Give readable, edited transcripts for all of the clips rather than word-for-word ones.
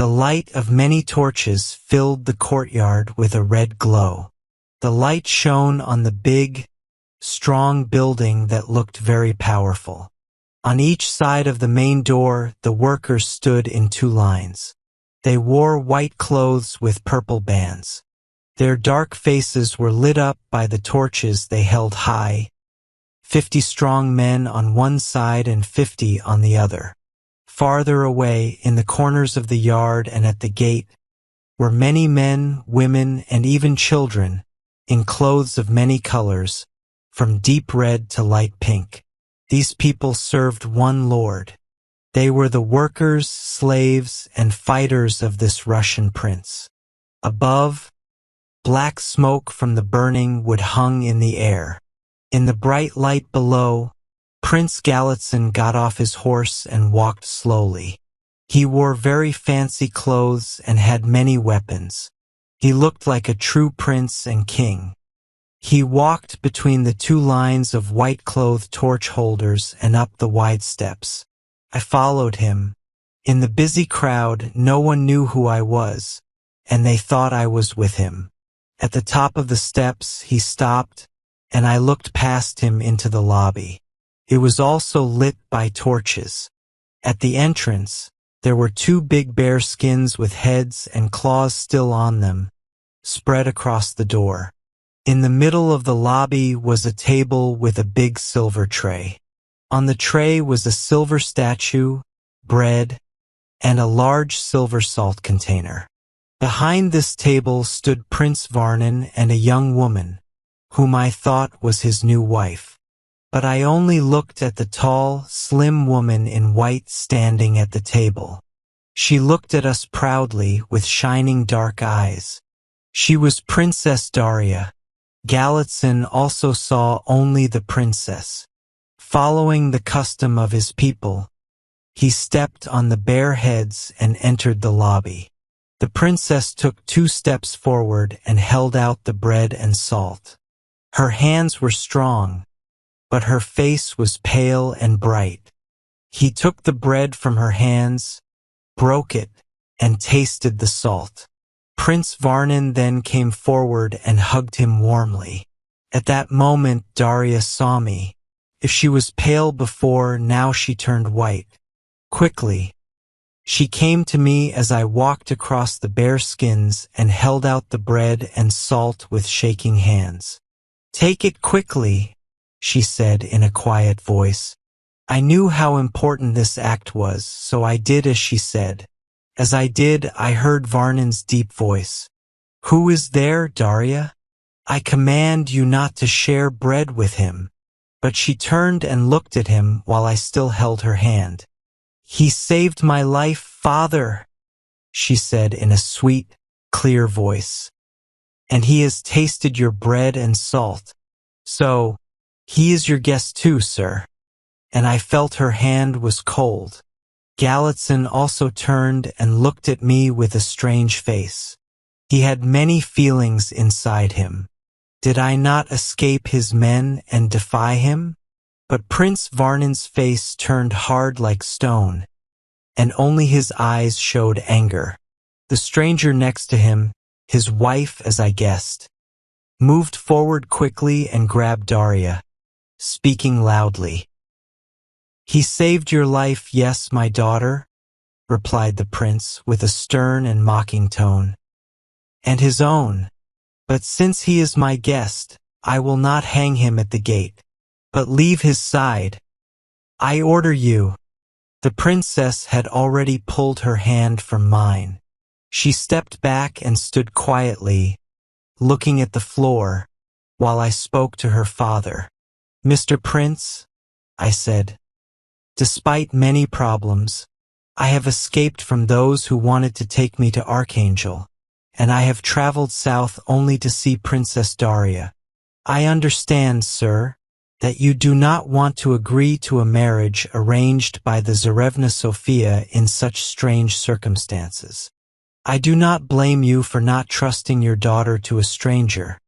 The light of many torches filled the courtyard with a red glow. The light shone on the big, strong building that looked very powerful. On each side of the main door, the workers stood in 2 lines. They wore white clothes with purple bands. Their dark faces were lit up by the torches they held high, 50 strong men on one side and 50 on the other. Farther away, in the corners of the yard and at the gate, were many men, women, and even children, in clothes of many colors, from deep red to light pink. These people served one Lord. They were the workers, slaves, and fighters of this Russian prince. Above, black smoke from the burning wood hung in the air. In the bright light below, Prince Galitzin got off his horse and walked slowly. He wore very fancy clothes and had many weapons. He looked like a true prince and king. He walked between the 2 lines of white-clothed torch holders and up the wide steps. I followed him. In the busy crowd, no one knew who I was, and they thought I was with him. At the top of the steps, he stopped, and I looked past him into the lobby. It was also lit by torches. At the entrance, there were 2 big bear skins with heads and claws still on them, spread across the door. In the middle of the lobby was a table with a big silver tray. On the tray was a silver statue, bread, and a large silver salt container. Behind this table stood Prince Varnin and a young woman, whom I thought was his new wife. But I only looked at the tall, slim woman in white standing at the table. She looked at us proudly with shining dark eyes. She was Princess Daria. Galitzin also saw only the princess. Following the custom of his people, he stepped on the bare heads and entered the lobby. The princess took 2 steps forward and held out the bread and salt. Her hands were strong, but her face was pale and bright. He took the bread from her hands, broke it, and tasted the salt. Prince Varnin then came forward and hugged him warmly. At that moment, Daria saw me. If she was pale before, now she turned white. Quickly, she came to me as I walked across the bear skins and held out the bread and salt with shaking hands. "Take it quickly," she said in a quiet voice. I knew how important this act was, so I did as she said. As I did, I heard Varnin's deep voice. "Who is there, Daria? I command you not to share bread with him." But she turned and looked at him while I still held her hand. "He saved my life, father," she said in a sweet, clear voice. "And he has tasted your bread and salt. So, he is your guest too, sir." And I felt her hand was cold. Galitzin also turned and looked at me with a strange face. He had many feelings inside him. Did I not escape his men and defy him? But Prince Varnin's face turned hard like stone, and only his eyes showed anger. The stranger next to him, his wife as I guessed, moved forward quickly and grabbed Daria, speaking loudly. "He saved your life, yes, my daughter," replied the prince with a stern and mocking tone. "And his own. But since he is my guest, I will not hang him at the gate, but leave his side. I order you." The princess had already pulled her hand from mine. She stepped back and stood quietly, looking at the floor, while I spoke to her father. "Mr. Prince," I said, "despite many problems, I have escaped from those who wanted to take me to Archangel, and I have traveled south only to see Princess Daria. I understand, sir, that you do not want to agree to a marriage arranged by the Tsarevna Sophia in such strange circumstances. I do not blame you for not trusting your daughter to a stranger.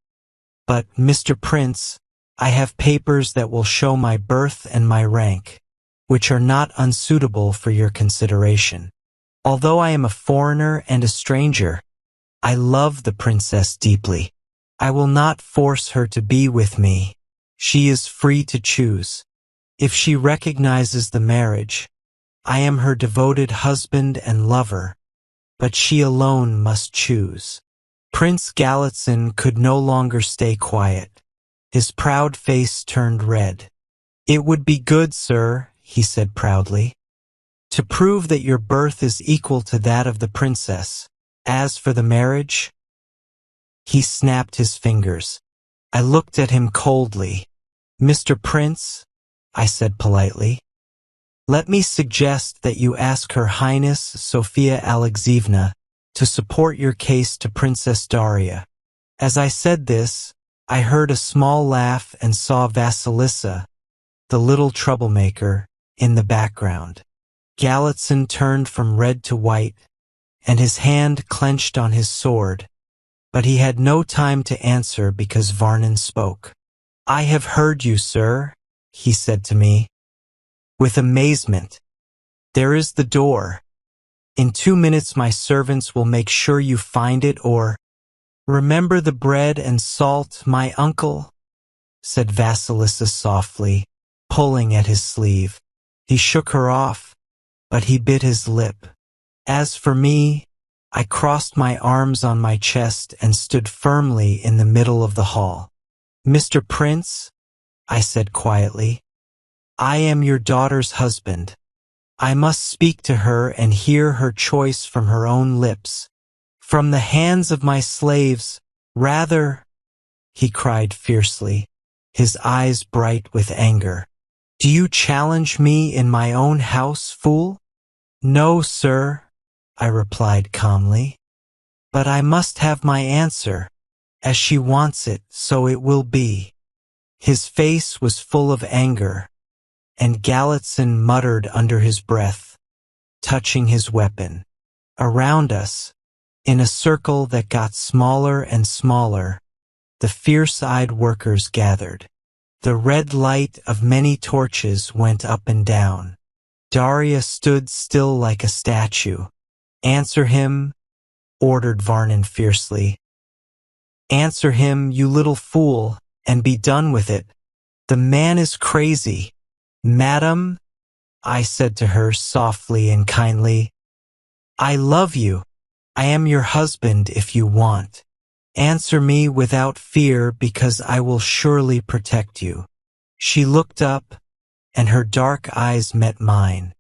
But, Mr. Prince, I have papers that will show my birth and my rank, which are not unsuitable for your consideration. Although I am a foreigner and a stranger, I love the princess deeply. I will not force her to be with me. She is free to choose. If she recognizes the marriage, I am her devoted husband and lover, but she alone must choose. Prince Galitzin could no longer stay quiet. His proud face turned red. "It would be good, sir," he said proudly, "to prove that your birth is equal to that of the princess. As for the marriage—" He snapped his fingers. I looked at him coldly. "Mr. Prince," I said politely, "let me suggest that you ask Her Highness Sophia Alexeyevna to support your case to Princess Daria." As I said this, I heard a small laugh and saw Vasilissa, the little troublemaker, in the background. Galitzin turned from red to white, and his hand clenched on his sword, but he had no time to answer because Varnin spoke. "I have heard you, sir," he said to me, with amazement. "There is the door. In 2 minutes my servants will make sure you find it, or—" "Remember the bread and salt, my uncle," said Vasilissa softly, pulling at his sleeve. He shook her off, but he bit his lip. As for me, I crossed my arms on my chest and stood firmly in the middle of the hall. "Mr. Prince," I said quietly, "I am your daughter's husband. I must speak to her and hear her choice from her own lips. From the hands of my slaves, rather," he cried fiercely, his eyes bright with anger. "Do you challenge me in my own house, fool?" "No, sir," I replied calmly, "but I must have my answer. As she wants it, so it will be." His face was full of anger, and Galitzin muttered under his breath, touching his weapon. Around us, in a circle that got smaller and smaller, the fierce-eyed workers gathered. The red light of many torches went up and down. Daria stood still like a statue. "Answer him," ordered Varnin fiercely. "Answer him, you little fool, and be done with it. The man is crazy." "Madam," I said to her softly and kindly, "I love you. I am your husband if you want. Answer me without fear, because I will surely protect you." She looked up, and her dark eyes met mine.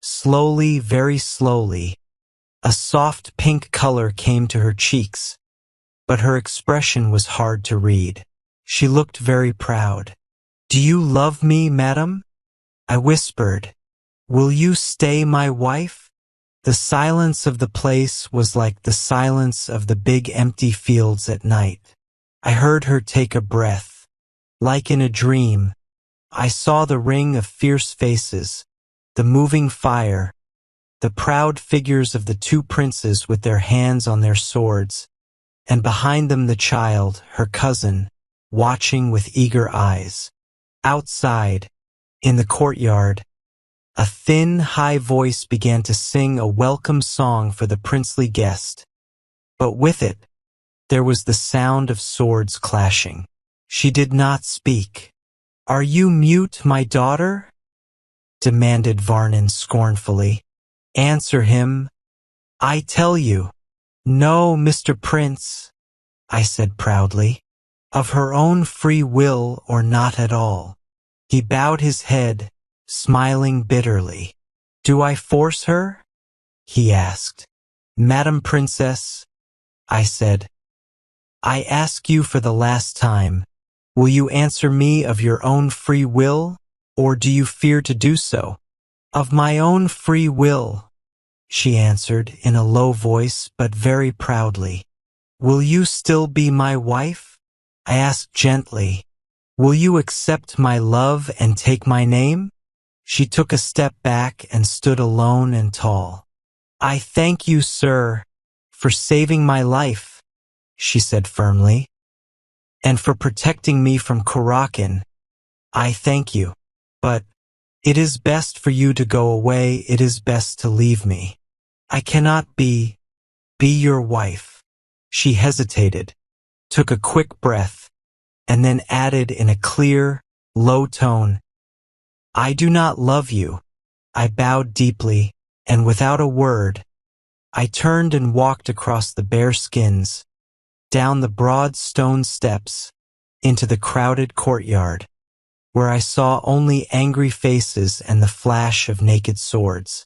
Slowly, very slowly, a soft pink color came to her cheeks, but her expression was hard to read. She looked very proud. "Do you love me, madam?" I whispered. "Will you stay my wife?" The silence of the place was like the silence of the big empty fields at night. I heard her take a breath. Like in a dream, I saw the ring of fierce faces, the moving fire, the proud figures of the two princes with their hands on their swords, and behind them the child, her cousin, watching with eager eyes. Outside, in the courtyard, a thin, high voice began to sing a welcome song for the princely guest, but with it, there was the sound of swords clashing. She did not speak. "Are you mute, my daughter?" demanded Varnin scornfully. "Answer him, I tell you." "No, Mr. Prince," I said proudly, "of her own free will or not at all." He bowed his head, smiling bitterly. "Do I force her?" he asked. "Madam Princess," I said, "I ask you for the last time, will you answer me of your own free will, or do you fear to do so?" "Of my own free will," she answered in a low voice but very proudly. "Will you still be my wife?" I asked gently. "Will you accept my love and take my name?" She took a step back and stood alone and tall. "I thank you, sir, for saving my life," she said firmly, "and for protecting me from Kurakin. I thank you. But it is best for you to go away. It is best to leave me." I cannot be your wife. She hesitated, took a quick breath, and then added in a clear, low tone, I do not love you. I bowed deeply, and without a word, I turned and walked across the bare skins, down the broad stone steps, into the crowded courtyard, where I saw only angry faces and the flash of naked swords.